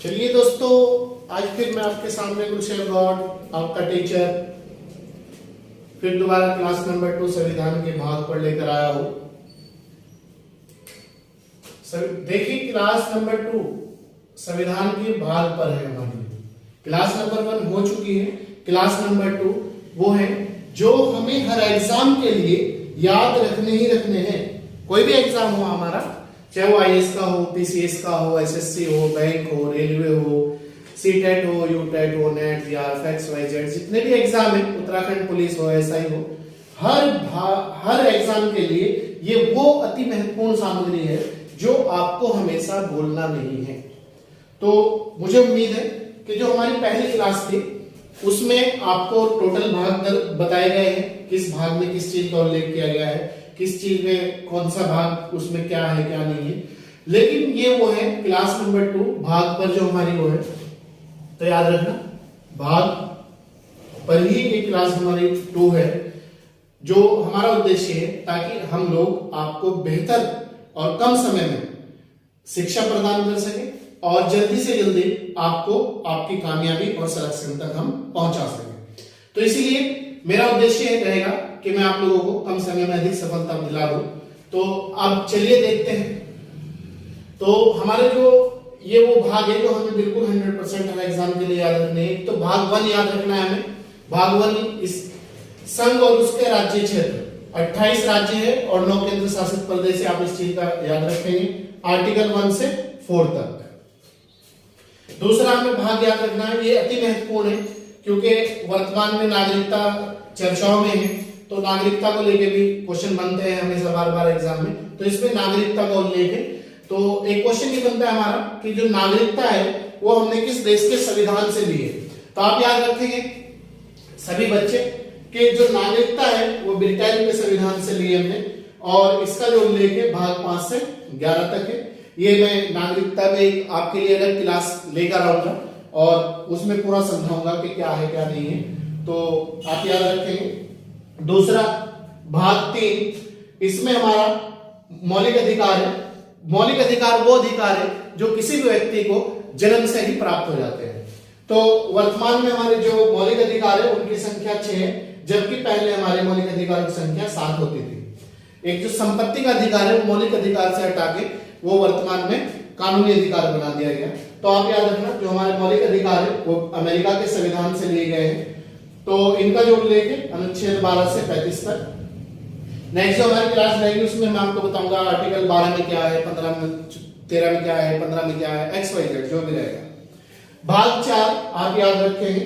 चलिए दोस्तों, आज फिर मैं आपके सामने गुलशन गौड़, आपका टीचर, फिर दोबारा क्लास नंबर 2 संविधान के भाग पर लेकर आया हूं। देखिए, क्लास नंबर 2 संविधान के भाग पर है हमारी। क्लास नंबर 1 हो चुकी है, क्लास नंबर 2 वो है जो हमें हर एग्जाम के लिए याद रखने ही रखने हैं। कोई भी एग्जाम हो हमारा, चाहे वो आईएएस का हो, पीसीएस का हो, एसएससी हो, बैंक हो, रेलवे हो, सीटेट हो, यूटेट हो, नेट, जीआरएफ, एक्सवाईजेड, जितने भी एग्जाम है, उत्तराखंड पुलिस हो, एसआई हो, हर एग्जाम के लिए ये वो अति महत्वपूर्ण सामग्री है जो आपको हमेशा भूलना नहीं है। तो मुझे उम्मीद है कि जो हमारी पहली क्लास थी उसमें आपको टोटल भाग बताए गए हैं, किस भाग में किस चीज का उल्लेख किया गया है, किस चीज में कौन सा भाग, उसमें क्या है क्या नहीं है। लेकिन ये वो है क्लास नंबर 2 भाग पर जो हमारी वो है, तो याद रखना भाग पर ही ये क्लास हमारी 2 है। जो हमारा उद्देश्य है ताकि हम लोग आपको बेहतर और कम समय में शिक्षा प्रदान कर सके और जल्दी से जल्दी आपको आपकी कामयाबी और सिलेक्शन तक हम पहुंचा सके। तो इसीलिए मेरा उद्देश्य रहेगा कि मैं आप लोगों को कम समय में अधिक सफलता दिला दूं। तो अब चलिए देखते हैं। तो हमारे जो ये वो भाग है जो हमें बिल्कुल 100% हर एग्जाम के लिए याद रखने हैं। तो भाग 1 याद रखना है हमें। भाग 1 इस संघ और उसके राज्य क्षेत्र, 28 राज्य है और 9 केंद्र शासित प्रदेश है। आप इस चीज का याद रखेंगे, आर्टिकल 1 से 4 तक। दूसरा हमें भाग याद रखना है, ये अति महत्वपूर्ण है क्योंकि वर्तमान में नागरिकता चर्चाओं में है, तो नागरिकता को लेके भी क्वेश्चन बनते हैं हमेशा बार बार एग्जाम में। तो इसमें नागरिकता का उल्लेख है। तो एक क्वेश्चन ये बनता है हमारा कि जो नागरिकता है वो हमने किस देश के संविधान से ली है। तो आप याद रखेंगे सभी बच्चे कि जो नागरिकता है वो ब्रिटेन के संविधान से ली हमने, और इसका जो उल्लेख है भाग 5 से 11 तक है। ये मैं नागरिकता में आपके लिए अलग क्लास लेकर आऊंगा और उसमें पूरा समझाऊंगा कि क्या है क्या नहीं है, तो आप याद रखेंगे। दूसरा भाग 3, इसमें हमारा मौलिक अधिकार है। मौलिक अधिकार वो अधिकार है जो किसी भी व्यक्ति को जन्म से ही प्राप्त हो जाते हैं। तो वर्तमान में हमारे जो मौलिक अधिकार है उनकी संख्या 6 है, जबकि पहले हमारे मौलिक अधिकारों की संख्या 7 होती थी। एक जो संपत्ति का अधिकार है वो मौलिक अधिकार से हटा के वो वर्तमान में कानूनी अधिकार बना दिया गया। तो आप याद रखना जो हमारे मौलिक अधिकार है वो अमेरिका के संविधान से लिए गए हैं। तो इनका जो उल्लेख है अनुच्छेद 12 से 35 तक। नेक्स्ट जो हमारी क्लास रहेगी उसमें मैं आपको बताऊंगा आर्टिकल 12 में क्या है, 15 में, 13 में क्या है, 15 में क्या है, XYZ जो भी रहेगा। भाग 4 आप याद रखेंगे।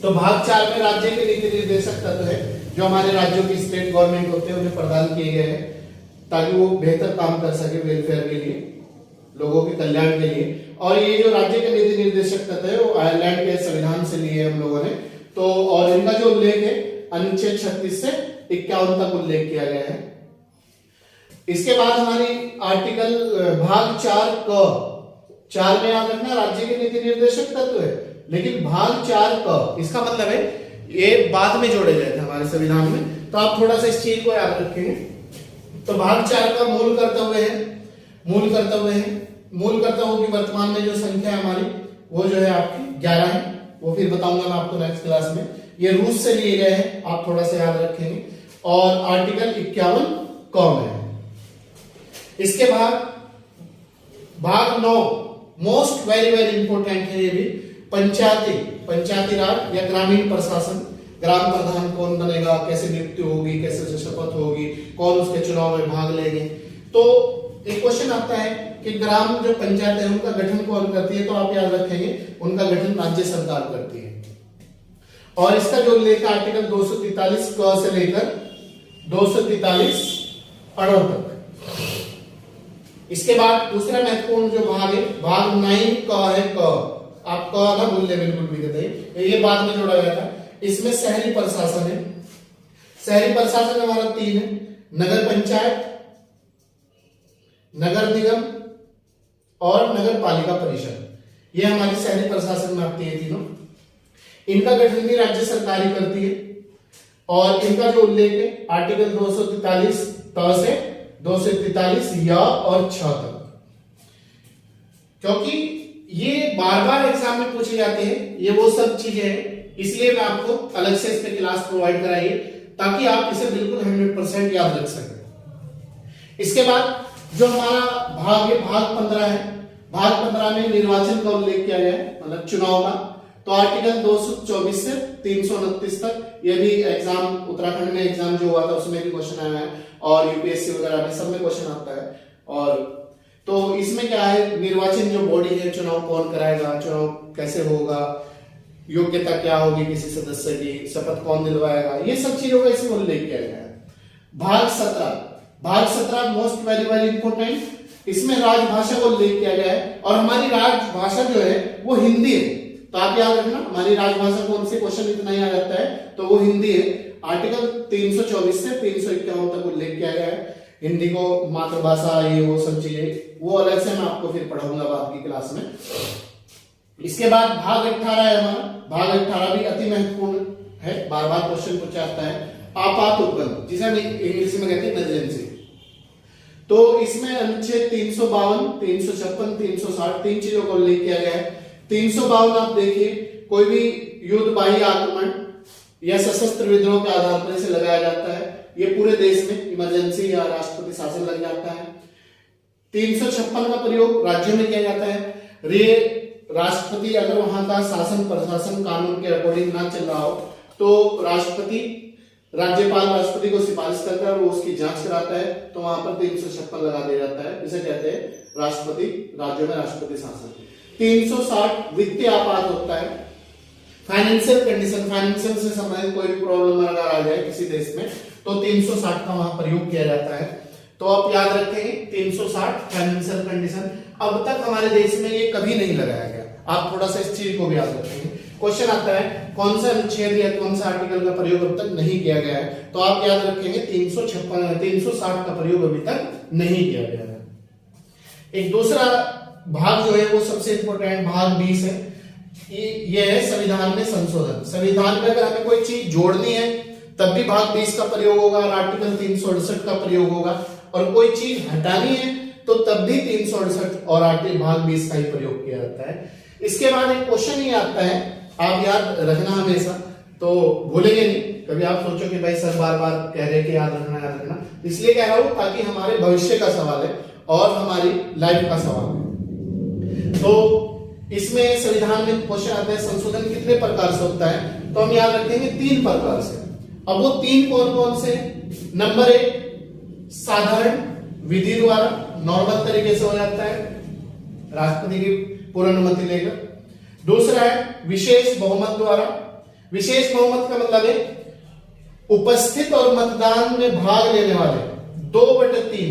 तो भाग 4 में राज्य के नीति निर्देशक तत्व है जो हमारे राज्यों की स्टेट गवर्नमेंट होते हैं उन्हें प्रदान किए गए हैं ताकि वो बेहतर काम कर सके वेलफेयर के लिए, लोगों के कल्याण के लिए। और ये जो राज्य के नीति निर्देशक तत्व है वो आयरलैंड के संविधान से लिए हम लोगों ने। तो और इनका जो उल्लेख है अनुच्छेद 36 से 51 तक उल्लेख किया गया है। इसके बाद हमारी आर्टिकल भाग 4 में याद रखना राज्य के नीति निर्देशक तत्व है, लेकिन भाग 4 इसका मतलब है ये बाद में जोड़े गए थे हमारे संविधान में। तो आप थोड़ा सा इस चीज को याद रखेंगे। तो भाग 4 का मूल कर्तव्य है, मूल कर्तव्यों की वर्तमान में जो संख्या है हमारी वो जो है आपकी 11 है। वो फिर बताऊंगा मैं आपको नेक्स्ट क्लास में। ये रूस से लिए गए हैं, आप थोड़ा सा याद रखेंगे। और आर्टिकल 51 कॉम है। इसके बाद भाग 9 मोस्ट वेरी इंपॉर्टेंट है। ये भी पंचायती राज या ग्रामीण प्रशासन, ग्राम प्रधान कौन बनेगा, कैसे नियुक्ति होगी, कैसे शपथ होगी, कौन उसके चुनाव में भाग लेंगे। तो एक क्वेश्चन आता है कि ग्राम जो पंचायत है उनका गठन कौन करती है। तो आप याद रखेंगे उनका गठन राज्य सरकार करती है। और इसका जो उल्लेख है आर्टिकल 243 क से लेकर 243 अणु तक। इसके बाद दूसरा महत्वपूर्ण जो भाग है भाग 9 क है। आप क ना भूल ले बिल्कुल भी कहते, ये बाद में जोड़ा गया था। इसमें शहरी प्रशासन है। शहरी प्रशासन हमारा 3 है, नगर पंचायत, नगर निगम और नगर पालिका परिषद। ये हमारी शहरी प्रशासन में आती है तीनों। इनका गठन भी राज्य सरकार ही करती है। और इनका जो उल्लेख है आर्टिकल 243 त से 243 य और 6 तक। क्योंकि ये बार बार एग्जाम में पूछे जाते हैं, ये वो सब चीजें हैं, इसलिए मैं आपको अलग से इस पे क्लास प्रोवाइड कराई है ताकि आप इसे बिल्कुल 100% याद रख सकें। इसके बाद जो हमारा भाग है, भाग 15 है। भाग 15 में निर्वाचन का उल्लेख किया गया है, मतलब चुनाव का। तो आर्टिकल 224 से 329 तक, ये भी एग्जाम उत्तराखंड में एग्जाम जो हुआ था उसमें भी क्वेश्चन आया है, और यूपीएससी वगैरह में सब में क्वेश्चन आता है। और तो इसमें क्या है, निर्वाचन जो बॉडी है, चुनाव कौन कराएगा, चुनाव कैसे होगा, योग्यता क्या होगी किसी सदस्य की, शपथ कौन दिलवाएगा, ये सब चीजों का इसमें उल्लेख किया गया है। भाग 17 मोस्ट वेरी वेरी इंपोर्टेंट, इसमें राजभाषा को उल्लेख किया गया है, और हमारी राजभाषा जो है वो हिंदी है। तो आप याद रखना, हमारी राजभाषा कौन से, क्वेश्चन इतना ही आ जाता है, तो वो हिंदी है। आर्टिकल 324 से 351 तक उल्लेख किया गया है। हिंदी को मातृभाषा, ये वो सब चीजें वो अलग से मैं आपको फिर पढ़ाऊंगा बाद की क्लास में। इसके बाद भाग 18 है हमारा। भाग 18 भी अति महत्वपूर्ण है, बार बार क्वेश्चन पूछा जाता है। आपात उपबंध, जिसे हम इंग्लिश में कहते हैं इमरजेंसी। तो इसमें अनुच्छेद 352, 356, 360 तीन चीजों का उल्लेख किया गया है। 352 आप देखिए, कोई भी युद्ध, बाह्य आक्रमण या सशस्त्र विद्रोह के आधार पर इसे लगाया जाता है, ये पूरे देश में इमरजेंसी या राष्ट्रपति शासन लग जाता है। 356 का प्रयोग राज्यों में किया जाता है। राष्ट्रपति अगर वहां का शासन प्रशासन कानून के अकॉर्डिंग ना चल रहा हो तो राज्यपाल राष्ट्रपति को सिफारिश करता है और वो उसकी जांच कराता है, तो वहां पर 356 लगा दिया जाता है। इसे कहते हैं राष्ट्रपति, राज्यों में राष्ट्रपति शासन। 360 वित्तीय आपात होता है। फाइनेंशियल कंडीशन, फाइनेंशियल से संबंधित कोई भी प्रॉब्लम अगर आ जाए किसी देश में तो 360 का वहां प्रयोग किया जाता है। तो आप याद रखें 360 फाइनेंशियल कंडीशन। अब तक हमारे देश में ये कभी नहीं लगाया गया, आप थोड़ा सा इस चीज को भी याद रखेंगे। क्वेश्चन आता है कौन सा अनुच्छेद या कौन सा आर्टिकल का प्रयोग अब तक नहीं किया गया है, तो आप याद रखेंगे 360 का प्रयोग अभी तक नहीं किया गया है। एक दूसरा भाग जो है वो सबसे इंपॉर्टेंट भाग 20 है। ये है संविधान में संशोधन। संविधान में अगर हमें कोई चीज जोड़नी है तब भी भाग 20 का प्रयोग होगा और आर्टिकल 368 का प्रयोग होगा, और कोई चीज हटानी है तो तब भी 368 और आर्टिकल भाग 20 का ही प्रयोग किया जाता है। इसके बाद एक क्वेश्चन ही आता है, आप याद रखना हमेशा, तो भूलेंगे नहीं कभी। आप सोचो कि भाई सर बार बार कह रहे कि याद रखना, इसलिए कह रहा हूं ताकि हमारे भविष्य का सवाल है और हमारी लाइफ का सवाल है। तो इसमें संविधान में क्वेश्चन आता है संशोधन कितने प्रकार से होता है, तो हम याद रखेंगे 3 प्रकार से। अब वो 3 कौन कौन से? नंबर 1 साधारण विधि द्वारा, नॉर्मल तरीके से हो जाता है, राष्ट्रपति की पूर्ण अनुमति लेकर। दूसरा है विशेष बहुमत द्वारा। विशेष बहुमत का मतलब है उपस्थित और मतदान में भाग लेने वाले 2/3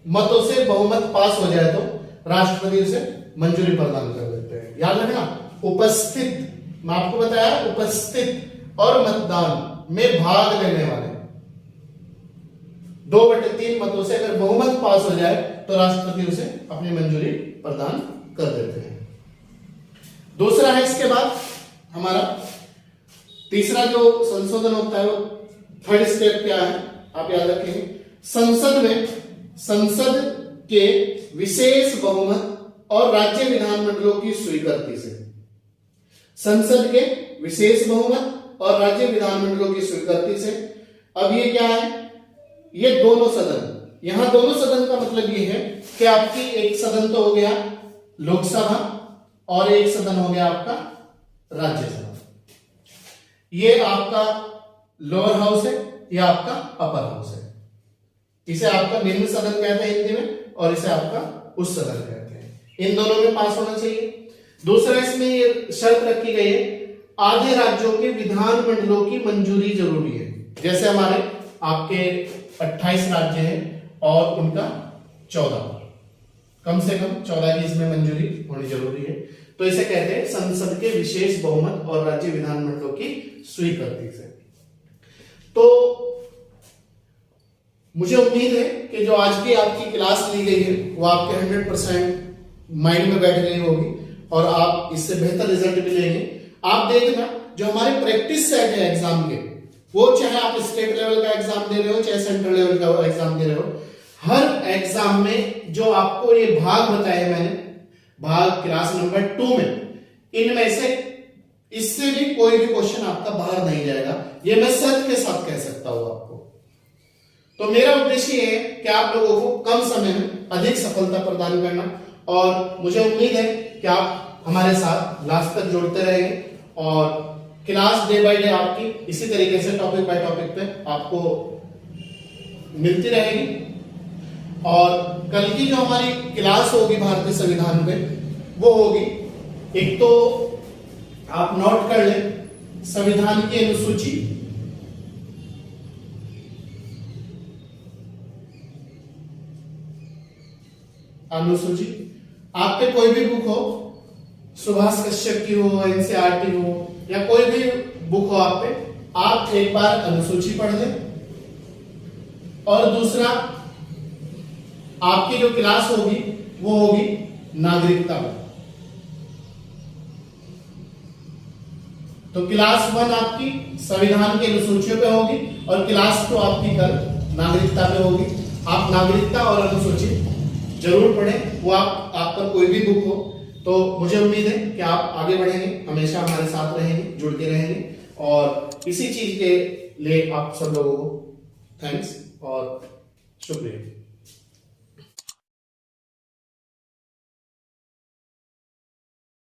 मतों से बहुमत पास हो जाए तो राष्ट्रपति उसे मंजूरी प्रदान कर देते हैं। याद रखना, उपस्थित, मैं आपको बताया उपस्थित और मतदान में भाग लेने वाले 2/3 मतों से अगर बहुमत पास हो जाए तो राष्ट्रपति उसे अपनी मंजूरी प्रदान कर देते हैं। दूसरा है इसके बाद हमारा तीसरा जो संशोधन होता है वो थर्ड स्टेप क्या है, आप याद रखेंगे संसद के विशेष बहुमत और राज्य विधानमंडलों की स्वीकृति से। संसद के विशेष बहुमत और राज्य विधानमंडलों की स्वीकृति से। अब ये क्या है, ये दोनों सदन, यहां दोनों सदन का मतलब ये है कि आपकी एक सदन तो हो गया लोकसभा और एक सदन हो गया आपका राज्यसभा। ये आपका लोअर हाउस है, ये आपका अपर हाउस है। इसे आपका निम्न सदन कहते हैं हिंदी में और इसे आपका उच्च सदन कहते हैं। इन दोनों में पास होना चाहिए। दूसरा इसमें ये शर्त रखी गई है आधे राज्यों के विधानमंडलों की मंजूरी जरूरी है। जैसे हमारे आपके 28 राज्य हैं और उनका 14, कम से कम 14 की इसमें मंजूरी होनी जरूरी है। तो इसे कहते हैं संसद के विशेष बहुमत और राज्य विधानमंडलों की स्वीकृति से। तो मुझे उम्मीद है कि जो आज की आपकी क्लास ली गई है वो आपके 100% माइंड में बैठ गई होगी और आप इससे बेहतर रिजल्ट भी लेंगे। आप देखना जो हमारे प्रैक्टिस सेट है एग्जाम के, वो चाहे आप स्टेट लेवल का एग्जाम दे रहे हो चाहे सेंट्रल लेवल का एग्जाम दे रहे हो, हर एग्जाम में जो आपको ये भाग बताए मैंने भाग क्लास नंबर 2 में, इनमें से इससे भी कोई भी क्वेश्चन आपका बाहर नहीं जाएगा, ये मैं सत्य के साथ कह सकता हूं आपको। तो मेरा उद्देश्य ये है कि आप लोगों को कम समय में अधिक सफलता प्रदान करना, और मुझे उम्मीद है कि आप हमारे साथ लास्ट तक जुड़ते रहेंगे और क्लास डे बाय डे आपकी इसी तरीके से टॉपिक बाय टॉपिक पे आपको मिलती रहेगी। और कल की जो हमारी क्लास होगी भारतीय संविधान पे, वो होगी, एक तो आप नोट कर लें संविधान की अनुसूची, आप पे कोई भी बुक हो, सुभाष कश्यप की हो, एनसीईआरटी हो, या कोई भी बुक हो आप पे, आप एक बार अनुसूची पढ़ लें। और दूसरा, आपकी जो क्लास होगी वो होगी नागरिकता में। तो क्लास 1 आपकी संविधान की अनुसूचियों पे होगी और क्लास 2 आपकी कल नागरिकता पे होगी। आप नागरिकता और अनुसूची जरूर पढ़ें, वो आप पर कोई भी बुक हो। तो मुझे उम्मीद है कि आप आगे बढ़ेंगे, हमेशा हमारे साथ रहेंगे, जुड़ते रहेंगे, और इसी चीज के लिए आप सब लोगों को थैंक्स और शुक्रिया।